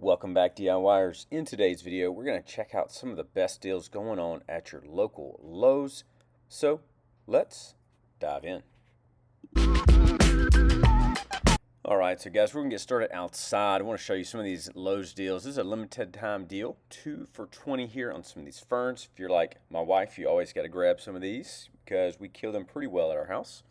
Welcome back, DIYers. In today's video, we're going to check out some of the best deals going on at your local Lowe's. So, let's dive in. Alright, so guys, we're going to get started outside. I want to show you some of these Lowe's deals. This is a limited time deal, 2 for $20 here on some of these ferns. If you're like my wife, you always got to grab some of these because we kill them pretty well at our house.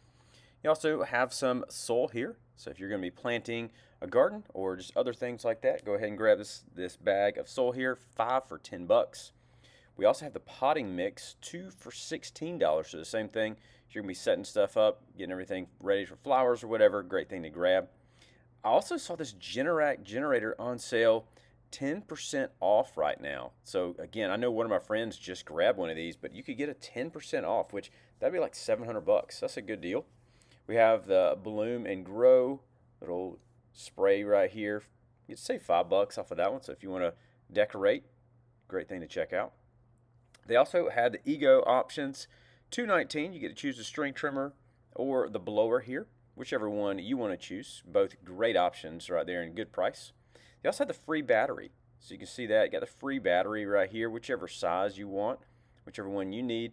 You also have some soil here. So if you're going to be planting a garden or just other things like that, go ahead and grab this bag of soil here, 5 for $10. We also have the potting mix, 2 for $16. So the same thing. If you're going to be setting stuff up, getting everything ready for flowers or whatever, great thing to grab. I also saw this Generac generator on sale, 10% off right now. So again, I know one of my friends just grabbed one of these, but you could get a 10% off, which that'd be like $700. That's a good deal. We have the Bloom and Grow little spray right here. You can save $5 off of that one. So if you want to decorate, great thing to check out. They also had the Ego options, $219. You get to choose the string trimmer or the blower here, whichever one you want to choose. Both great options right there and good price. They also had the free battery. So you can see that. You got the free battery right here, whichever size you want, whichever one you need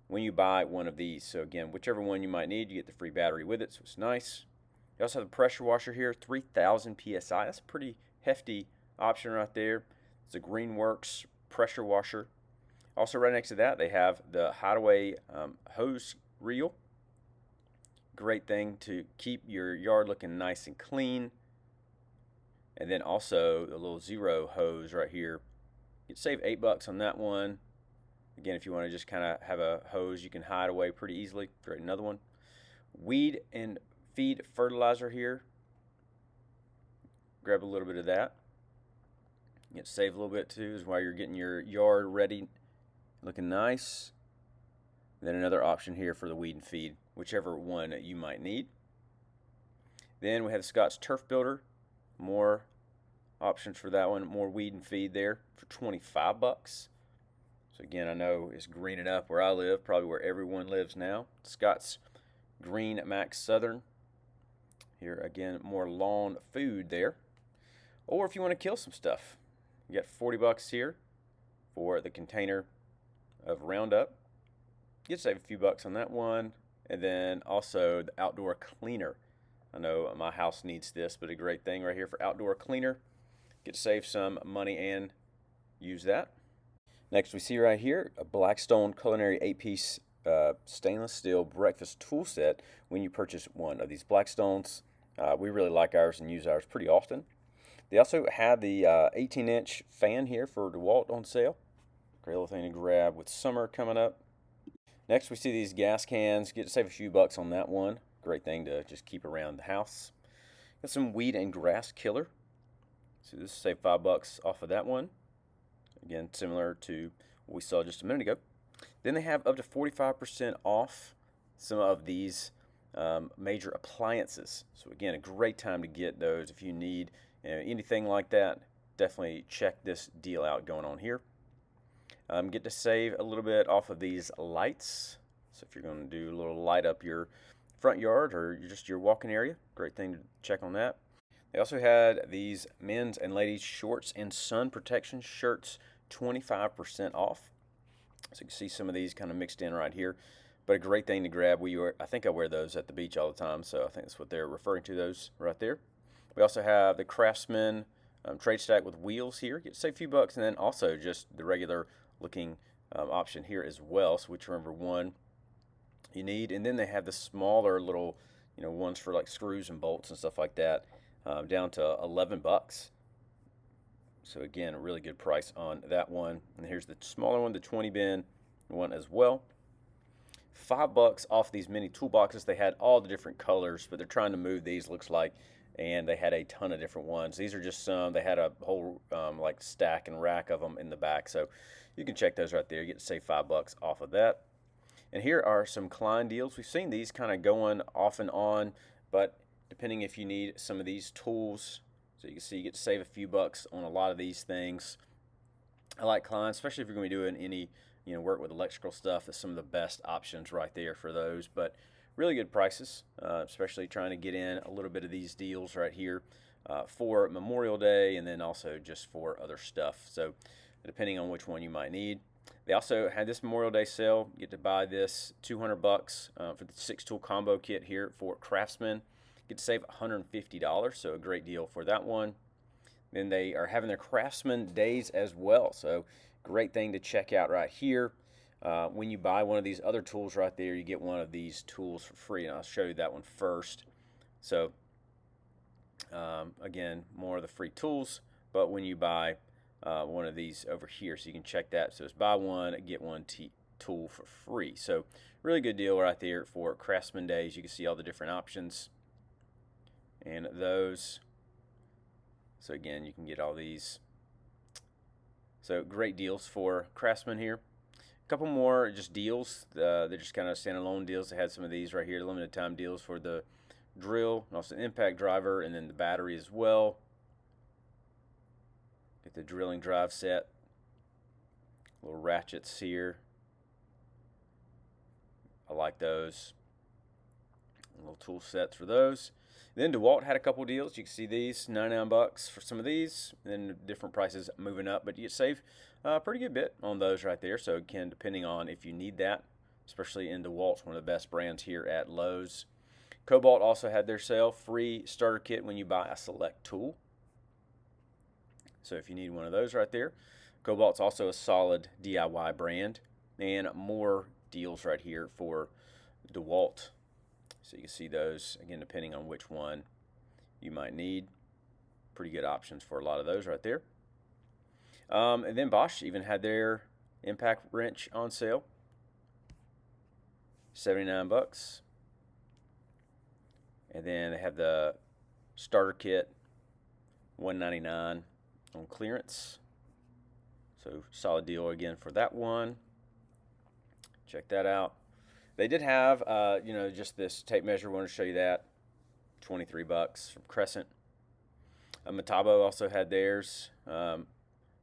when you buy one of these. So again, whichever one you might need, you get the free battery with it, so it's nice. You also have the pressure washer here, 3,000 PSI. That's a pretty hefty option right there. It's a Greenworks pressure washer. Also right next to that, they have the Hideaway hose reel. Great thing to keep your yard looking nice and clean. And then also the little Zero hose right here. You'd save $8 on that one. Again, if you want to just kind of have a hose you can hide away pretty easily, great, another one. Weed and feed fertilizer here. Grab a little bit of that. You can save a little bit too, is while you're getting your yard ready, looking nice. And then another option here for the weed and feed, whichever one you might need. Then we have the Scott's Turf Builder. More options for that one, more weed and feed there for $25. So again, I know it's greening up where I live, probably where everyone lives now. Scott's Green Max Southern. Here again, more lawn food there. Or if you want to kill some stuff, you got $40 here for the container of Roundup. You can save a few bucks on that one. And then also the outdoor cleaner. I know my house needs this, but a great thing right here for outdoor cleaner. Get to save some money and use that. Next we see right here a Blackstone Culinary 8-piece stainless steel breakfast tool set when you purchase one of these Blackstones. We really like ours and use ours pretty often. They also have the 18-inch fan here for DeWalt on sale. Great little thing to grab with summer coming up. Next we see these gas cans. Get to save a few bucks on that one. Great thing to just keep around the house. Got some weed and grass killer. So this save $5 off of that one. Again, similar to what we saw just a minute ago. Then they have up to 45% off some of these major appliances. So again, a great time to get those if you need anything like that. Definitely check this deal out going on here. Get to save a little bit off of these lights. So if you're going to do a little light up your front yard or just your walking area, great thing to check on that. They also had these men's and ladies shorts and sun protection shirts, 25% off. So you can see some of these kind of mixed in right here, but a great thing to grab. I think I wear those at the beach all the time, so I think that's what they're referring to, those right there. We also have the Craftsman trade stack with wheels here. Get to save a few bucks, and then also just the regular looking option here as well. So whichever one you need, and then they have the smaller little, ones for like screws and bolts and stuff like that. Down to $11. So again, a really good price on that one. And here's the smaller one, the 20 bin one as well. $5 off these mini toolboxes. They had all the different colors, but they're trying to move these, looks like, and they had a ton of different ones. These are just some. They had a whole like stack and rack of them in the back, so you can check those right there. You get to save $5 off of that. And here are some Klein deals. We've seen these kind of going off and on, but depending if you need some of these tools, so you can see you get to save a few bucks on a lot of these things. I like Klein, especially if you're going to be doing any work with electrical stuff. That's some of the best options right there for those. But really good prices, especially trying to get in a little bit of these deals right here. for Memorial Day, and then also just for other stuff. So depending on which one you might need. They also had this Memorial Day sale. You get to buy this $200 for the 6-tool combo kit here for Craftsman. You get to save $150, so a great deal for that one. Then they are having their Craftsman days as well, so great thing to check out right here. When you buy one of these other tools right there, you get one of these tools for free, and I'll show you that one first. So again, more of the free tools, but when you buy one of these over here, so you can check that. So it's buy one, get one tool for free. So really good deal right there for Craftsman days. You can see all the different options and those. So again, you can get all these. So great deals for Craftsman here. A couple more just deals. They're just kind of standalone deals. They had some of these right here, limited time deals for the drill, and also the impact driver, and then the battery as well. Get the drilling drive set. Little ratchets here. I like those. Little tool sets for those. Then DeWalt had a couple deals. You can see these, $99 for some of these. Then different prices moving up, but you save a pretty good bit on those right there. So again, depending on if you need that, especially in DeWalt, one of the best brands here at Lowe's. Kobalt also had their sale, free starter kit when you buy a select tool. So if you need one of those right there. Kobalt's also a solid DIY brand, and more deals right here for DeWalt. So you can see those, again, depending on which one you might need. Pretty good options for a lot of those right there. And then Bosch even had their impact wrench on sale. $79. And then they have the starter kit, $199 on clearance. So solid deal again for that one. Check that out. They did have, just this tape measure. I want to show you that. $23 from Crescent. Metabo also had theirs.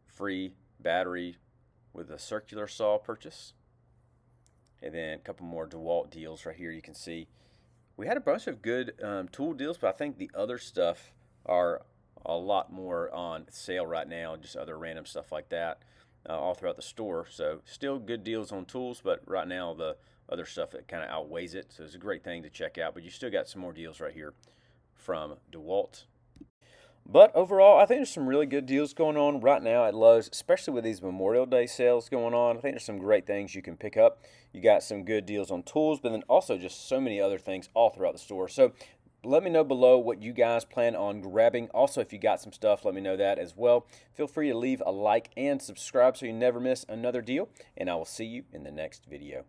Free battery with a circular saw purchase. And then a couple more DeWalt deals right here. You can see we had a bunch of good tool deals, but I think the other stuff are a lot more on sale right now, just other random stuff like that all throughout the store. So still good deals on tools, but right now the other stuff that kind of outweighs it. So it's a great thing to check out, but you still got some more deals right here from DeWalt. But overall, I think there's some really good deals going on right now at Lowe's, especially with these Memorial Day sales going on. I think there's some great things you can pick up. You got some good deals on tools, but then also just so many other things all throughout the store. So let me know below what you guys plan on grabbing. Also, if you got some stuff, let me know that as well. Feel free to leave a like and subscribe so you never miss another deal, and I will see you in the next video.